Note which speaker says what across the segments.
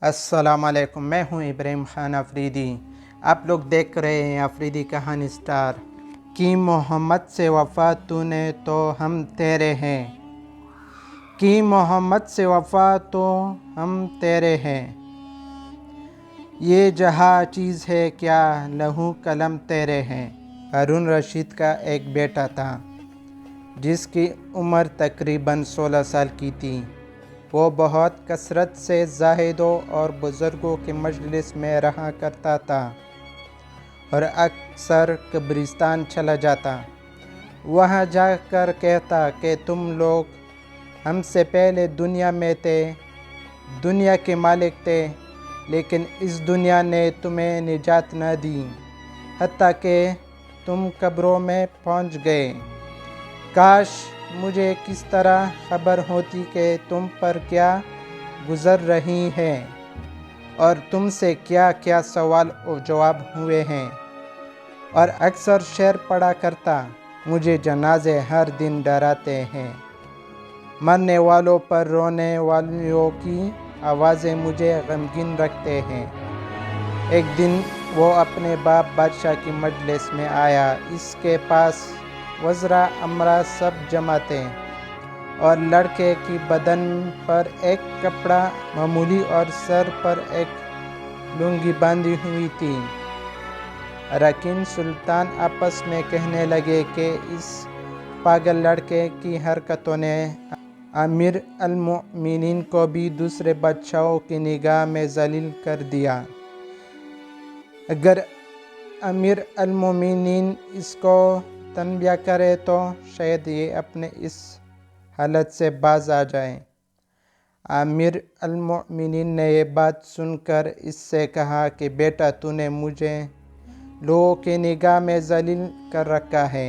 Speaker 1: السلام علیکم، میں ہوں ابراہیم خان افریدی۔ آپ لوگ دیکھ رہے ہیں افریدی کہانی سٹار۔ کی محمد سے وفا تو نے تو ہم تیرے ہیں، کی محمد سے وفا تو ہم تیرے ہیں، یہ جہاں چیز ہے کیا لہو قلم تیرے ہیں۔ ہارون رشید کا ایک بیٹا تھا جس کی عمر تقریباً 16 سال کی تھی۔ وہ بہت کثرت سے زاہدوں اور بزرگوں کے مجلس میں رہا کرتا تھا اور اکثر قبرستان چلا جاتا۔ وہاں جا کر کہتا کہ تم لوگ ہم سے پہلے دنیا میں تھے، دنیا کے مالک تھے، لیکن اس دنیا نے تمہیں نجات نہ دی حتیٰ کہ تم قبروں میں پہنچ گئے۔ کاش مجھے کس طرح خبر ہوتی کہ تم پر کیا گزر رہی ہے اور تم سے کیا کیا سوال و جواب ہوئے ہیں۔ اور اکثر شعر پڑھا کرتا، مجھے جنازے ہر دن ڈراتے ہیں، مرنے والوں پر رونے والوں کی آوازیں مجھے غمگین رکھتے ہیں۔ ایک دن وہ اپنے باپ بادشاہ کی مجلس میں آیا۔ اس کے پاس وزراء امراء سب جمع تھے اور لڑکے کی بدن پر ایک کپڑا معمولی اور سر پر ایک لنگی باندھی ہوئی تھی۔ اراکین سلطان آپس میں کہنے لگے کہ اس پاگل لڑکے کی حرکتوں نے امیر المؤمنین کو بھی دوسرے بادشاہوں کی نگاہ میں ذلیل کر دیا۔ اگر امیر المؤمنین اس کو تنبیہ کرے تو شاید یہ اپنے اس حالت سے باز آ جائے۔ امیر المؤمنین نے یہ بات سن کر اس سے کہا کہ بیٹا تو نے مجھے لوگوں کی نگاہ میں ذلیل کر رکھا ہے۔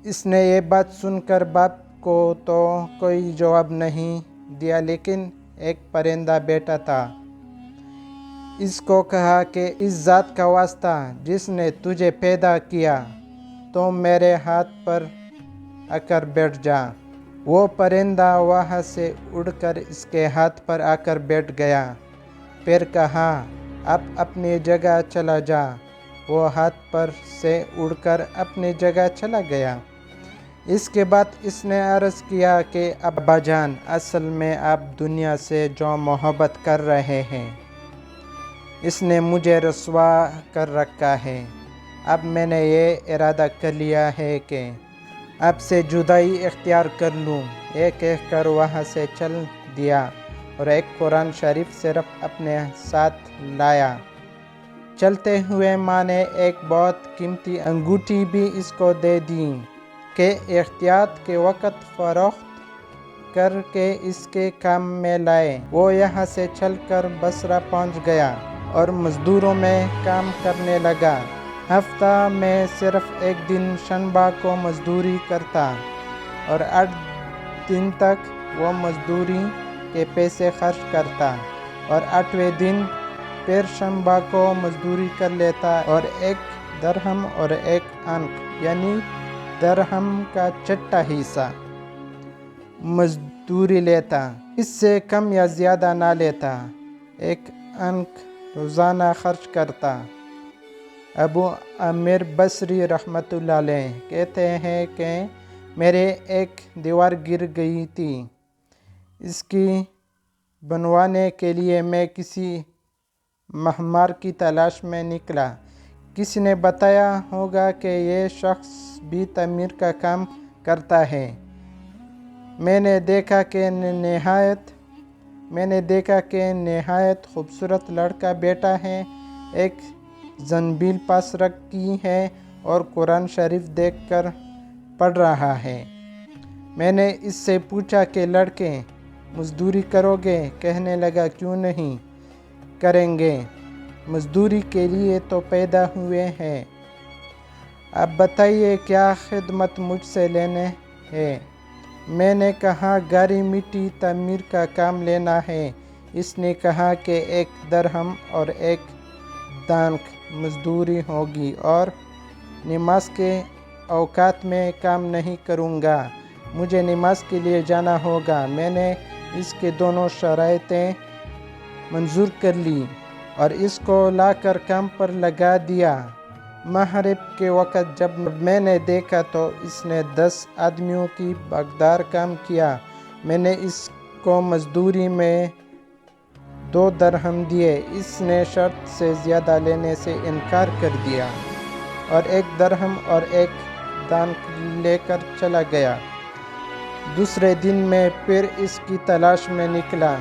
Speaker 1: اس نے یہ بات سن کر باپ کو تو کوئی جواب نہیں دیا، لیکن ایک پرندہ بیٹا تھا، اس کو کہا کہ اس ذات کا واسطہ جس نے تجھے پیدا کیا تو میرے ہاتھ پر آ کر بیٹھ جا۔ وہ پرندہ وہاں سے اڑ کر اس کے ہاتھ پر آ کر بیٹھ گیا، پھر کہا اب اپنی جگہ چلا جا۔ وہ ہاتھ پر سے اڑ کر اپنی جگہ چلا گیا۔ اس کے بعد اس نے عرض کیا کہ ابا جان، اصل میں آپ دنیا سے جو محبت کر رہے ہیں اس نے مجھے رسوا کر رکھا ہے۔ اب میں نے یہ ارادہ کر لیا ہے کہ اب سے جدائی اختیار کر لوں۔ یہ کہہ کر وہاں سے چل دیا اور ایک قرآن شریف صرف اپنے ساتھ لایا۔ چلتے ہوئے ماں نے ایک بہت قیمتی انگوٹھی بھی اس کو دے دی کہ احتیاط کے وقت فروخت کر کے اس کے کام میں لائے۔ وہ یہاں سے چل کر بصرہ پہنچ گیا اور مزدوروں میں کام کرنے لگا۔ ہفتہ میں صرف ایک دن شنبہ کو مزدوری کرتا اور 8 دن تک وہ مزدوری کے پیسے خرچ کرتا اور 8ویں دن پھر شنبہ کو مزدوری کر لیتا اور 1 درہم اور 1 عنق یعنی درہم کا چھٹا حصہ مزدوری لیتا، اس سے کم یا زیادہ نہ لیتا۔ 1 عنق روزانہ خرچ کرتا۔ ابو عامر بصری رحمۃ اللہ علیہ کہتے ہیں کہ میرے ایک دیوار گر گئی تھی، اس کی بنوانے کے لیے میں کسی معمار کی تلاش میں نکلا۔ کسی نے بتایا ہوگا کہ یہ شخص بھی تعمیر کا کام کرتا ہے۔ میں نے دیکھا کہ نہایت خوبصورت لڑکا بیٹا ہے، ایک زنبیل پاس رکھی ہے اور قرآن شریف دیکھ کر پڑھ رہا ہے۔ میں نے اس سے پوچھا کہ لڑکے مزدوری کرو گے؟ کہنے لگا کیوں نہیں کریں گے، مزدوری کے لیے تو پیدا ہوئے ہیں۔ اب بتائیے کیا خدمت مجھ سے لینے ہے؟ میں نے کہا گاری مٹی تعمیر کا کام لینا ہے۔ اس نے کہا کہ 1 درہم اور 1 دینار مزدوری ہوگی اور نماز کے اوقات میں کام نہیں کروں گا، مجھے نماز کے لیے جانا ہوگا۔ میں نے اس کی دونوں شرائطیں منظور کر لی اور اس کو لا کر کام پر لگا دیا۔ مغرب کے وقت جب میں نے دیکھا تو اس نے 10 آدمیوں کی بھاگدار کام کیا۔ میں نے اس کو مزدوری میں 2 درہم دیے۔ اس نے شرط سے زیادہ لینے سے انکار کر دیا اور 1 درہم اور 1 دانک لے کر چلا گیا۔ دوسرے دن میں پھر اس کی تلاش میں نکلا،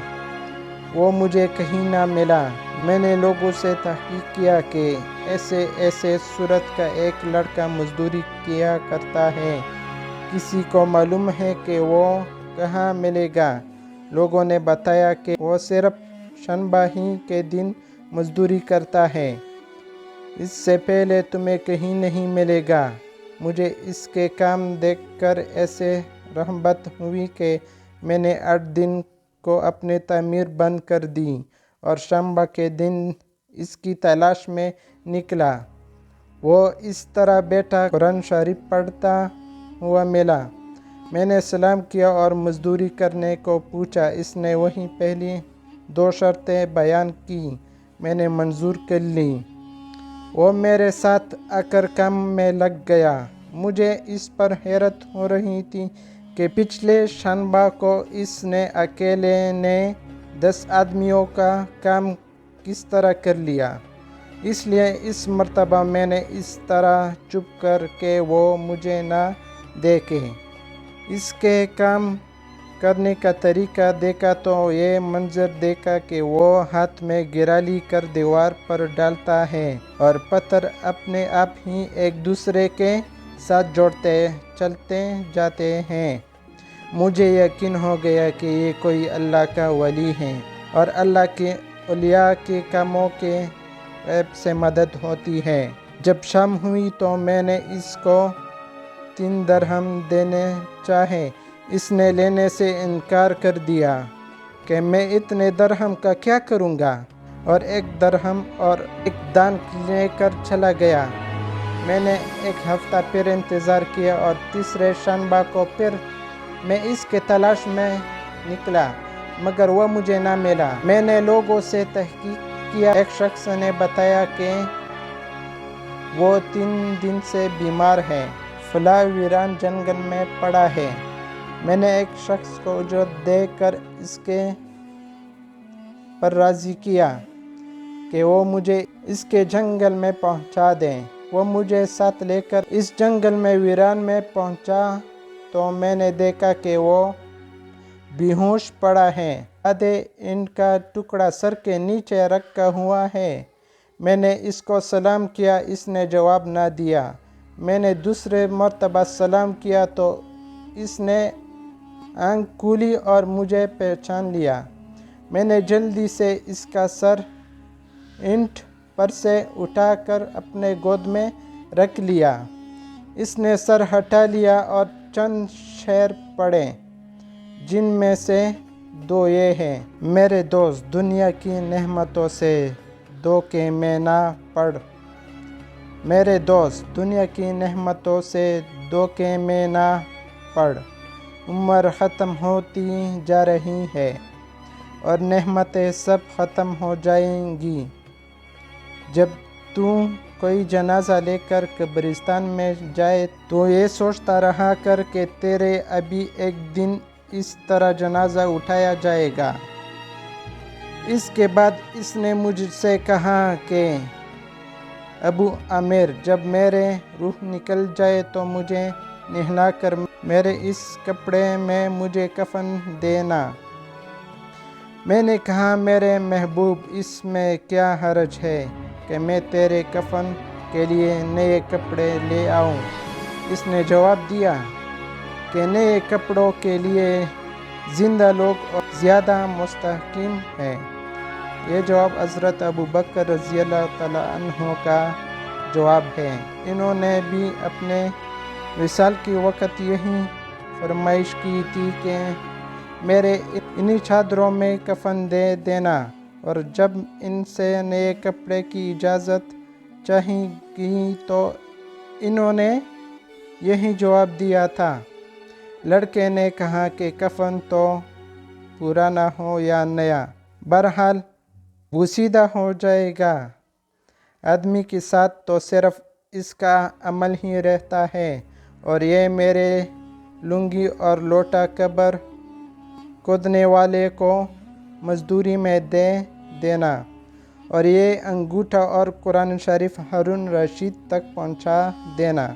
Speaker 1: وہ مجھے کہیں نہ ملا۔ میں نے لوگوں سے تحقیق کیا کہ ایسے صورت کا ایک لڑکا مزدوری کیا کرتا ہے، کسی کو معلوم ہے کہ وہ کہاں ملے گا؟ لوگوں نے بتایا کہ وہ صرف شنبہ ہی کے دن مزدوری کرتا ہے، اس سے پہلے تمہیں کہیں نہیں ملے گا۔ مجھے اس کے کام دیکھ کر ایسے رغبت ہوئی کہ میں نے 8 دن کو اپنی تعمیر بند کر دی اور شنبہ کے دن اس کی تلاش میں نکلا۔ وہ اس طرح بیٹھا قرآن شریف پڑھتا ہوا ملا۔ میں نے سلام کیا اور مزدوری کرنے کو پوچھا۔ اس نے وہی پہلی 2 شرطیں بیان کی، میں نے منظور کر لی۔ وہ میرے ساتھ آ کر کام میں لگ گیا۔ مجھے اس پر حیرت ہو رہی تھی کہ پچھلے شنبہ کو اس نے اکیلے نے 10 آدمیوں کا کام کس طرح کر لیا، اس لیے اس مرتبہ میں نے اس طرح چپ کر کے وہ مجھے نہ دیکھے اس کے کام کرنے کا طریقہ دیکھا تو یہ منظر دیکھا کہ وہ ہاتھ میں گرالی کر دیوار پر ڈالتا ہے اور پتھر اپنے آپ ہی ایک دوسرے کے ساتھ جوڑتے چلتے جاتے ہیں۔ مجھے یقین ہو گیا کہ یہ کوئی اللہ کا ولی ہے اور اللہ کے اولیاء کے کاموں کے غیب سے مدد ہوتی ہے۔ جب شام ہوئی تو میں نے اس کو 3 درہم دینے چاہے، اس نے لینے سے انکار کر دیا کہ میں اتنے درہم کا کیا کروں گا، اور 1 درہم اور 1 دانک لے کر چلا گیا۔ میں نے 1 ہفتہ پھر انتظار کیا اور تیسرے شنبہ کو پھر میں اس کے تلاش میں نکلا، مگر وہ مجھے نہ ملا۔ میں نے لوگوں سے تحقیق کیا۔ ایک شخص نے بتایا کہ وہ 3 دن سے بیمار ہے، فلاں ویران جنگل میں پڑا ہے۔ میں نے ایک شخص کو اجرت دے کر اس کے پر راضی کیا کہ وہ مجھے اس کے جنگل میں پہنچا دیں۔ وہ مجھے ساتھ لے کر اس جنگل میں ویران میں پہنچا تو میں نے دیکھا کہ وہ بے ہوش پڑا ہے، آدھے اینٹ کا ٹکڑا سر کے نیچے رکھا ہوا ہے۔ میں نے اس کو سلام کیا، اس نے جواب نہ دیا۔ میں نے دوسرے مرتبہ سلام کیا تو اس نے آنکھ کھولی اور مجھے پہچان لیا۔ میں نے جلدی سے اس کا سر اینٹ پر سے اٹھا کر اپنے گود میں رکھ لیا۔ اس نے سر ہٹا لیا اور چند شعر پڑھے، جن میں سے 2 یہ ہیں: میرے دوست دنیا کی نعمتوں سے دھوکے میں نہ پڑ، میرے دوست دنیا کی نعمتوں سے دھوکے میں نہ پڑ، عمر ختم ہوتی جا رہی ہے اور نعمتیں سب ختم ہو جائیں گی۔ جب تو کوئی جنازہ لے کر قبرستان میں جائے تو یہ سوچتا رہا کر کہ تیرے ابھی ایک دن اس طرح جنازہ اٹھایا جائے گا۔ اس کے بعد اس نے مجھ سے کہا کہ ابو عامر، جب میرے روح نکل جائے تو مجھے نہلا کر میرے اس کپڑے میں مجھے کفن دینا۔ میں نے کہا میرے محبوب، اس میں کیا حرج ہے کہ میں تیرے کفن کے لیے نئے کپڑے لے آؤں؟ اس نے جواب دیا کہ نئے کپڑوں کے لیے زندہ لوگ اور زیادہ مستحکم ہے۔ یہ جواب حضرت ابوبکر رضی اللہ تعالیٰ عنہ کا جواب ہے۔ انہوں نے بھی اپنے وصال کے وقت یہی فرمائش کی تھی کہ میرے انہی چادروں میں کفن دے دینا، اور جب ان سے نئے کپڑے کی اجازت چاہی گئی تو انہوں نے یہی جواب دیا تھا۔ لڑکے نے کہا کہ کفن تو پرانا ہو یا نیا، بہرحال بوسیدہ ہو جائے گا۔ آدمی کے ساتھ تو صرف اس کا عمل ہی رہتا ہے، اور یہ میرے لنگی اور لوٹا قبر کھودنے والے کو مزدوری میں دے دینا، اور یہ انگوٹھا اور قرآن شریف ہارون رشید تک پہنچا دینا،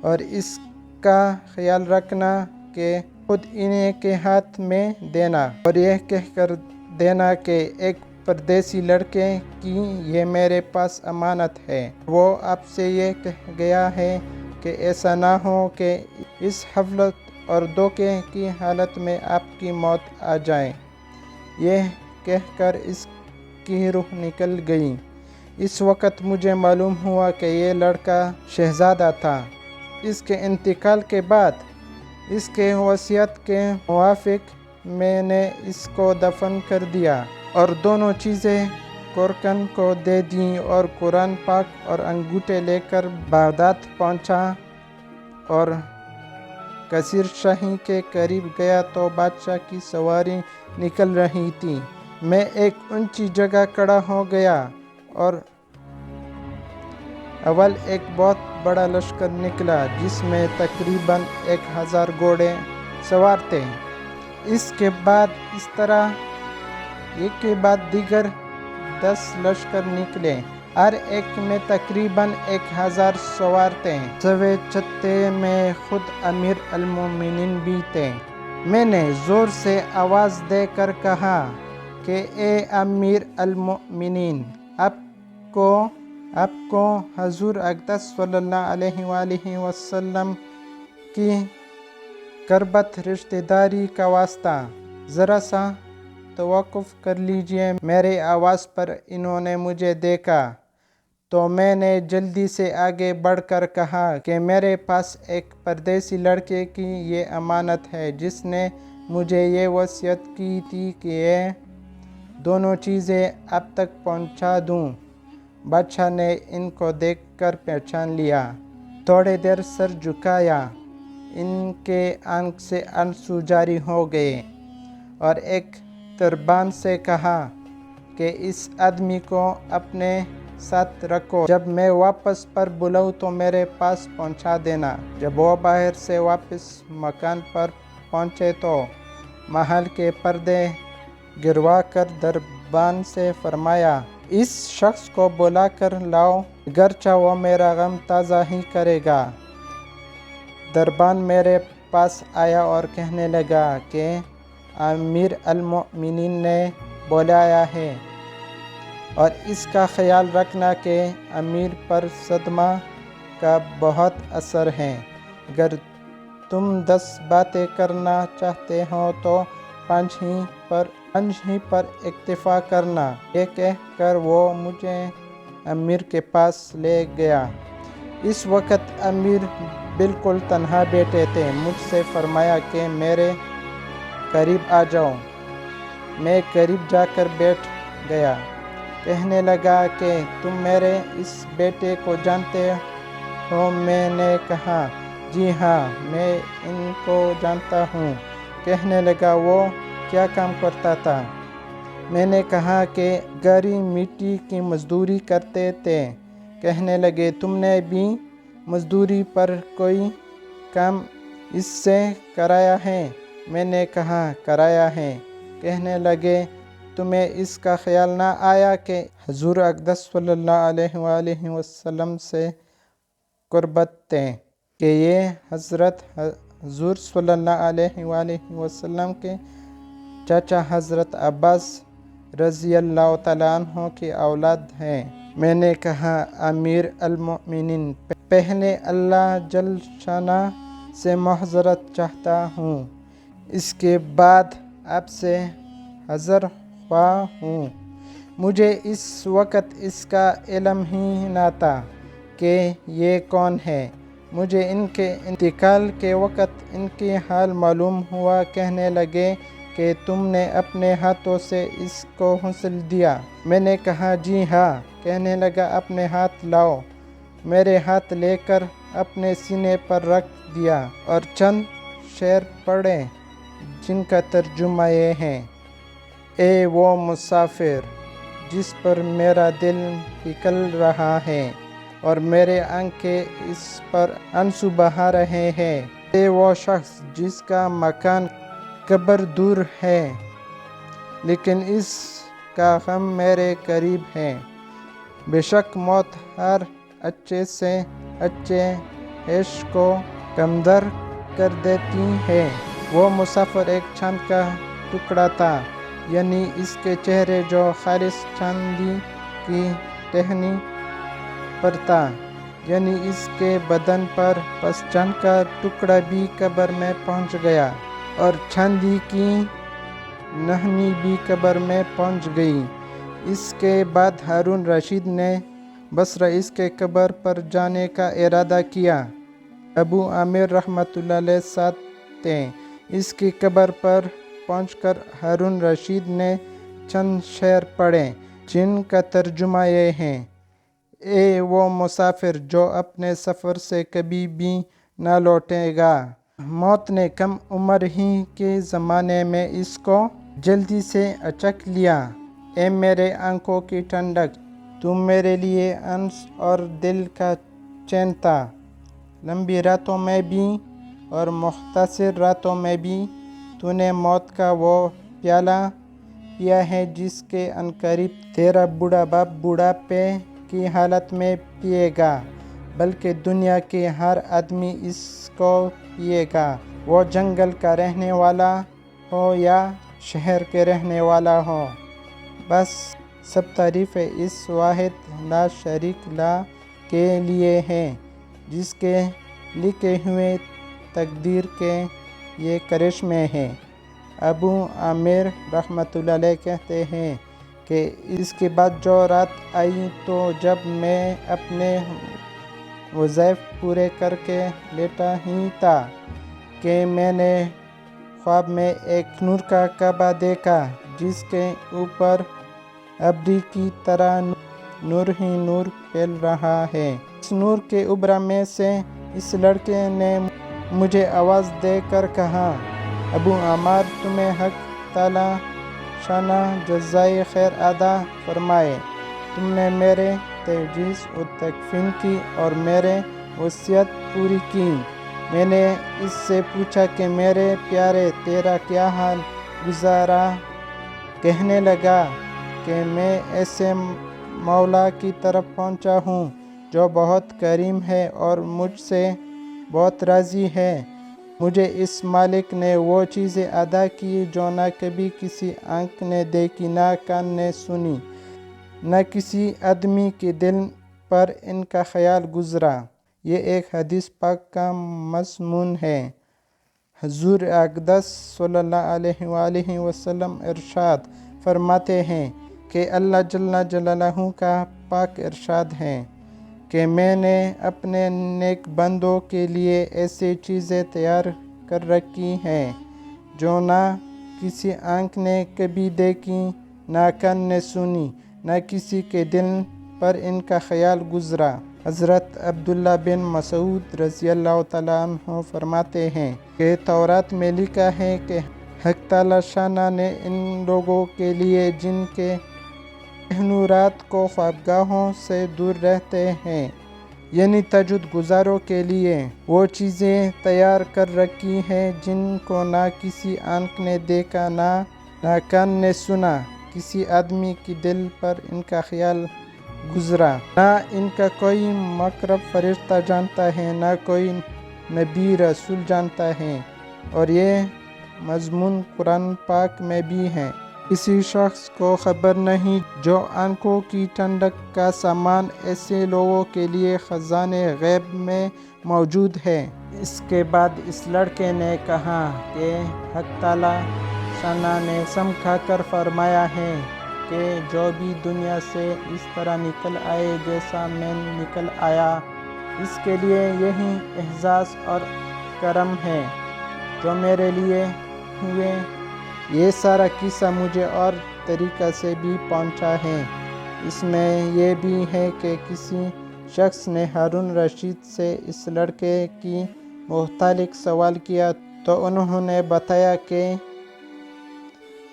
Speaker 1: اور اس کا خیال رکھنا کہ خود انہیں کے ہاتھ میں دینا، اور یہ کہہ کر دینا کہ ایک پردیسی لڑکے کی یہ میرے پاس امانت ہے۔ وہ آپ سے یہ کہہ گیا ہے کہ ایسا نہ ہو کہ اس حفلت اور دھوکے کی حالت میں آپ کی موت آ جائے۔ یہ کہہ کر اس کی روح نکل گئی۔ اس وقت مجھے معلوم ہوا کہ یہ لڑکا شہزادہ تھا۔ اس کے انتقال کے بعد اس کے وصیت کے موافق میں نے اس کو دفن کر دیا، اور دونوں چیزیں کورکن کو دے دیں، اور قرآن پاک اور انگوٹھے لے کر بغداد پہنچا، اور کثیر شاہی کے قریب گیا تو بادشاہ کی سواری نکل رہی تھی۔ میں ایک اونچی جگہ کھڑا ہو گیا، اور اول ایک بہت بڑا لشکر نکلا جس میں تقریباً 1000 گھوڑے سوار تھے۔ اس کے بعد اس طرح ایک کے بعد دیگر 10 لشکر نکلے، ہر ایک میں تقریباً 1000 سوار تھے۔ سوے چتے میں خود امیر المومنین بھی تھے۔ میں نے زور سے آواز دے کر کہا کہ اے امیر المومنین، آپ کو حضور اقدس صلی اللہ علیہ وآلہ وسلم کی قربت رشتہ داری کا واسطہ ذرا سا توقف کر لیجئے۔ میرے آواز پر انہوں نے مجھے دیکھا تو میں نے جلدی سے آگے بڑھ کر کہا کہ میرے پاس ایک پردیسی لڑکے کی یہ امانت ہے جس نے مجھے یہ وصیت کی تھی کہ یہ دونوں چیزیں آپ تک پہنچا دوں۔ بادشاہ نے ان کو دیکھ کر پہچان لیا، تھوڑی دیر سر جھکایا، ان کے آنکھ سے آنسو جاری ہو گئے، اور ایک دربان سے کہا کہ اس آدمی کو اپنے ساتھ رکھو، جب میں واپس پر بلاؤں تو میرے پاس پہنچا دینا۔ جب وہ باہر سے واپس مکان پر پہنچے تو محل کے پردے گروا کر دربان سے فرمایا، اس شخص کو بلا کر لاؤ، گرچہ وہ میرا غم تازہ ہی کرے گا۔ دربان میرے پاس آیا اور کہنے لگا کہ امیر المومنین نے بلایا ہے، اور اس کا خیال رکھنا کہ امیر پر صدمہ کا بہت اثر ہے۔ اگر تم 10 باتیں کرنا چاہتے ہو تو 5 ہی پر اکتفا کرنا۔ یہ کہہ کر وہ مجھے امیر کے پاس لے گیا۔ اس وقت امیر بالکل تنہا بیٹھے تھے۔ مجھ سے فرمایا کہ میرے قریب آ جاؤ۔ میں قریب جا کر بیٹھ گیا۔ کہنے لگا کہ تم میرے اس بیٹے کو جانتے ہو؟ میں نے کہا جی ہاں، میں ان کو جانتا ہوں۔ کہنے لگا وہ کیا کام کرتا تھا؟ میں نے کہا کہ گاری مٹی کی مزدوری کرتے تھے۔ کہنے لگے تم نے بھی مزدوری پر کوئی کام اس سے کرایا ہے؟ میں نے کہا کرایا ہے۔ کہنے لگے تمہیں اس کا خیال نہ آیا کہ حضور اقدس صلی اللہ علیہ وآلہ وسلم سے قربت تھے کہ یہ حضرت حضور صلی اللہ علیہ وآلہ وسلم کے چاچا حضرت عباس رضی اللہ تعالیٰ عنہ کی اولاد ہیں؟ میں نے کہا امیر المومنین، پہلے اللہ جل شانہ سے معذرت چاہتا ہوں، اس کے بعد آپ سے حاضر خواہ ہوں۔ مجھے اس وقت اس کا علم ہی نہ تھا کہ یہ کون ہے۔ مجھے ان کے انتقال کے وقت ان کی حال معلوم ہوا۔ کہنے لگے کہ تم نے اپنے ہاتھوں سے اس کو غسل دیا؟ میں نے کہا جی ہاں۔ کہنے لگا اپنے ہاتھ لاؤ۔ میرے ہاتھ لے کر اپنے سینے پر رکھ دیا اور چند شعر پڑھے جن کا ترجمہ یہ ہے: اے وہ مسافر جس پر میرا دل پگھل رہا ہے اور میرے آنکھیں اس پر آنسو بہا رہے ہیں۔ اے وہ شخص جس کا مکان قبر دور ہے، لیکن اس کا غم میرے قریب ہے۔ بے شک موت ہر اچھے سے اچھے عیش کو کمتر کر دیتی ہے۔ وہ مسافر ایک چاند کا ٹکڑا تھا، یعنی اس کے چہرے جو خالص چاندی کی ٹہنی پر تھا، یعنی اس کے بدن پر۔ پس چاند کا ٹکڑا بھی قبر میں پہنچ گیا اور چاندی کی ٹہنی بھی قبر میں پہنچ گئی۔ اس کے بعد ہارون رشید نے بصرہ اس کے قبر پر جانے کا ارادہ کیا۔ ابو عامر رحمۃ اللہ علیہ ساتھ تھے۔ اس کی قبر پر پہنچ کر ہارون رشید نے چند شعر پڑھے، جن کا ترجمہ یہ ہے: اے وہ مسافر جو اپنے سفر سے کبھی بھی نہ لوٹے گا، موت نے کم عمر ہی کے زمانے میں اس کو جلدی سے اچک لیا۔ اے میرے آنکھوں کی ٹھنڈک، تو میرے لیے انس اور دل کا چین تھا۔ لمبی راتوں میں بھی اور مختصر راتوں میں بھی تو نے موت کا وہ پیالہ پیا ہے جس کے عنقریب تیرا بوڑھا باپ بوڑھاپے کی حالت میں پیے گا، بلکہ دنیا کے ہر آدمی اس کو پیے گا، وہ جنگل کا رہنے والا ہو یا شہر کے رہنے والا ہو۔ بس سب تعریفیں اس واحد لا شریک لا کے لیے ہیں، جس کے لکھے ہوئے تقدیر کے یہ کرشمے ہیں۔ ابو عامر رحمۃ اللہ علیہ کہتے ہیں کہ اس کے بعد جو رات آئی تو جب میں اپنے وظائف پورے کر کے لیٹا ہی تھا کہ میں نے خواب میں ایک نور کا کعبہ دیکھا، جس کے اوپر ابر کی طرح نور ہی نور پھیل رہا ہے۔ اس نور کے ابر میں سے اس لڑکے نے مجھے آواز دے کر کہا: ابو عامر، تمہیں حق تعالیٰ شانہ جزائے خیر ادا فرمائے۔ تم نے میرے تجہیز و تکفین کی اور میرے وصیت پوری کی۔ میں نے اس سے پوچھا کہ میرے پیارے، تیرا کیا حال گزارا؟ کہنے لگا کہ میں ایسے مولا کی طرف پہنچا ہوں جو بہت کریم ہے اور مجھ سے بہت راضی ہے۔ مجھے اس مالک نے وہ چیزیں عطا کی جو نہ کبھی کسی آنکھ نے دیکھی، نہ کان نے سنی، نہ کسی آدمی کے دل پر ان کا خیال گزرا۔ یہ ایک حدیث پاک کا مضمون ہے۔ حضور اقدس صلی اللہ علیہ وآلہ وسلم ارشاد فرماتے ہیں کہ اللہ جل جلالہ کا پاک ارشاد ہے کہ میں نے اپنے نیک بندوں کے لیے ایسی چیزیں تیار کر رکھی ہیں جو نہ کسی آنکھ نے کبھی دیکھی، نہ کان نے سنی، نہ کسی کے دل پر ان کا خیال گزرا۔ حضرت عبداللہ بن مسعود رضی اللہ تعالیٰ عنہ فرماتے ہیں کہ تورات میں لکھا ہے کہ حق تعالیٰ شانہ نے ان لوگوں کے لیے جن کے ذہن رات کو خوابگاہوں سے دور رہتے ہیں، یعنی تہجد گزاروں کے لیے، وہ چیزیں تیار کر رکھی ہیں جن کو نہ کسی آنکھ نے دیکھا، نہ کان نے سنا، کسی آدمی کے دل پر ان کا خیال گزرا، نہ ان کا کوئی مقرب فرشتہ جانتا ہے، نہ کوئی نبی رسول جانتا ہے۔ اور یہ مضمون قرآن پاک میں بھی ہے۔ کسی شخص کو خبر نہیں جو آنکھوں کی ٹھنڈک کا سامان ایسے لوگوں کے لیے خزانے غیب میں موجود ہے۔ اس کے بعد اس لڑکے نے کہا کہ حق تعالیٰ شانہ نے قسم کھا کر فرمایا ہے کہ جو بھی دنیا سے اس طرح نکل آئے جیسا میں نکل آیا، اس کے لیے یہی اعزاز اور کرم ہے جو میرے لیے ہوئے۔ یہ سارا قصہ مجھے اور طریقہ سے بھی پہنچا ہے۔ اس میں یہ بھی ہے کہ کسی شخص نے ہارون رشید سے اس لڑکے کی متعلق سوال کیا تو انہوں نے بتایا کہ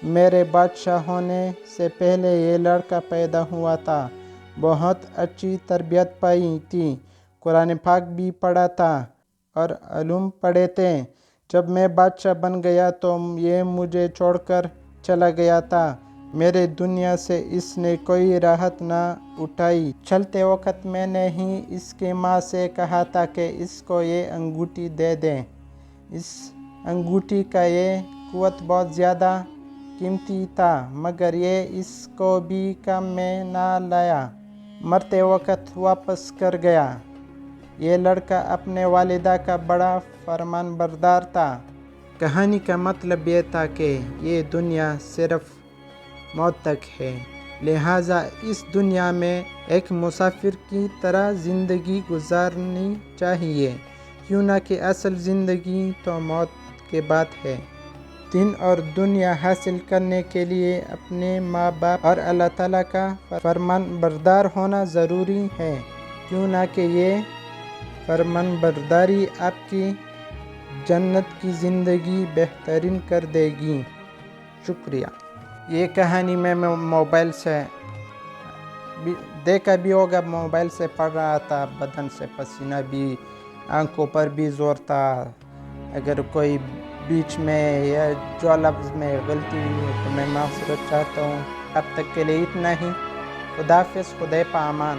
Speaker 1: میرے بادشاہ ہونے سے پہلے یہ لڑکا پیدا ہوا تھا۔ بہت اچھی تربیت پائی تھی، قرآن پاک بھی پڑھا تھا اور علوم پڑھے تھے۔ جب میں بادشاہ بن گیا تو یہ مجھے چھوڑ کر چلا گیا تھا۔ میرے دنیا سے اس نے کوئی راحت نہ اٹھائی۔ چلتے وقت میں نے ہی اس کی ماں سے کہا تھا کہ اس کو یہ انگوٹھی دے دیں۔ اس انگوٹھی کا یہ قوت بہت زیادہ قیمتی تھا، مگر یہ اس کو بھی کام میں نہ لایا۔ مرتے وقت واپس کر گیا۔ یہ لڑکا اپنے والدہ کا بڑا فرمان بردار تھا۔ کہانی کا مطلب یہ تھا کہ یہ دنیا صرف موت تک ہے، لہٰذا اس دنیا میں ایک مسافر کی طرح زندگی گزارنی چاہیے، کیوں نہ کہ اصل زندگی تو موت کے بعد ہے۔ دین اور دنیا حاصل کرنے کے لیے اپنے ماں باپ اور اللہ تعالیٰ کا فرمان بردار ہونا ضروری ہے، کیوں نہ کہ یہ فرمان برداری آپ کی جنت کی زندگی بہترین کر دے گی۔ شکریہ۔ یہ کہانی میں موبائل سے دیکھا بھی ہوگا، موبائل سے پڑھ رہا تھا، بدن سے پسینہ بھی، آنکھوں پر بھی زور تھا۔ اگر کوئی بیچ میں یا جو لفظ میں غلطی ہوئی ہے تو میں معذرت چاہتا ہوں۔ اب تک کے لیے اتنا ہی۔ خدا حافظ، خدا پامان۔